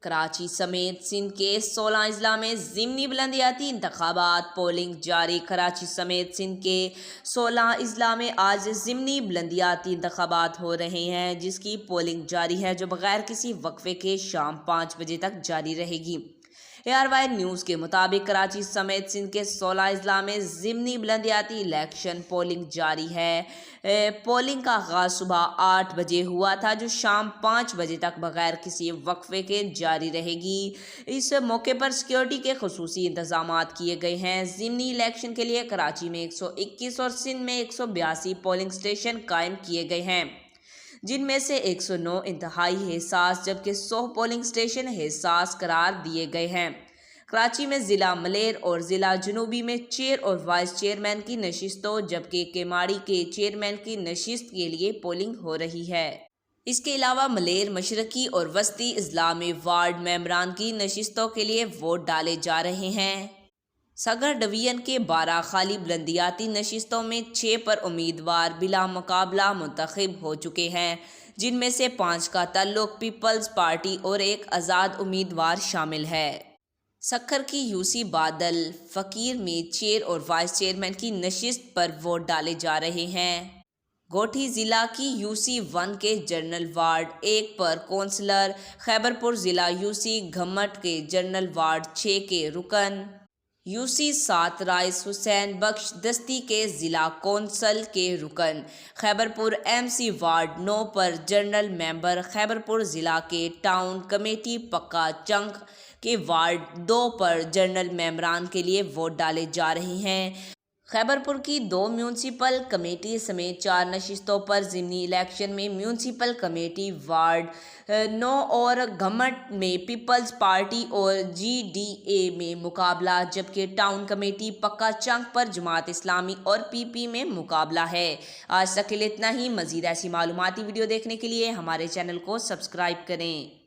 کراچی سمیت سندھ کے 16 اضلاع میں ضمنی بلدیاتی انتخابات پولنگ جاری۔ کراچی سمیت سندھ کے 16 اضلاع میں آج ضمنی بلدیاتی انتخابات ہو رہے ہیں، جس کی پولنگ جاری ہے، جو بغیر کسی وقفے کے شام 5 بجے تک جاری رہے گی۔ ARY نیوز کے مطابق کراچی سمیت سندھ کے 16 اضلاع میں ضمنی بلدیاتی الیکشن پولنگ جاری ہے۔ پولنگ کا آغاز صبح 8 بجے ہوا تھا، جو شام 5 بجے تک بغیر کسی وقفے کے جاری رہے گی۔ اس موقع پر سیکیورٹی کے خصوصی انتظامات کیے گئے ہیں۔ ضمنی الیکشن کے لیے کراچی میں 121 اور سندھ میں 182 پولنگ اسٹیشن قائم کیے گئے ہیں، جن میں سے 109 انتہائی حساس جبکہ 100 پولنگ اسٹیشن حساس قرار دیے گئے ہیں۔ کراچی میں ضلع ملیر اور ضلع جنوبی میں چیئر اور وائس چیئرمین کی نشستوں جبکہ کیماڑی کے چیئرمین کی نشست کے لیے پولنگ ہو رہی ہے۔ اس کے علاوہ ملیر مشرقی اور وسطی اضلاع میں وارڈ ممبران کی نشستوں کے لیے ووٹ ڈالے جا رہے ہیں۔ سگر ڈویژن کے 12 خالی بلدیاتی نشستوں میں 6 پر امیدوار بلا مقابلہ منتخب ہو چکے ہیں، جن میں سے 5 کا تعلق پیپلز پارٹی اور ایک آزاد امیدوار شامل ہے۔ سکھر کی UC بادل فقیر میں چیئر اور وائس چیئرمین کی نشست پر ووٹ ڈالے جا رہے ہیں۔ گوٹھی ضلع کی UC 1 کے جنرل وارڈ 1 پر کونسلر، خیبرپور ضلع UC گھمٹ کے جنرل وارڈ 6 کے رکن، UC 7 رائس حسین بخش دستی کے ضلع کونسل کے رکن، خیبرپور MC وارڈ 9 پر جنرل ممبر، خیبرپور ضلع کے ٹاؤن کمیٹی پکا چنک کے وارڈ 2 پر جنرل ممبران کے لیے ووٹ ڈالے جا رہے ہیں۔ خیبرپور کی 2 میونسپل کمیٹی سمیت 4 نشستوں پر ضمنی الیکشن میں میونسپل کمیٹی وارڈ 9 اور گھمٹ میں پیپلز پارٹی اور GDA میں مقابلہ، جبکہ ٹاؤن کمیٹی پکا چنک پر جماعت اسلامی اور PP میں مقابلہ ہے۔ آج تک کے لیے اتنا ہی۔ مزید ایسی معلوماتی ویڈیو دیکھنے کے لیے ہمارے چینل کو سبسکرائب کریں۔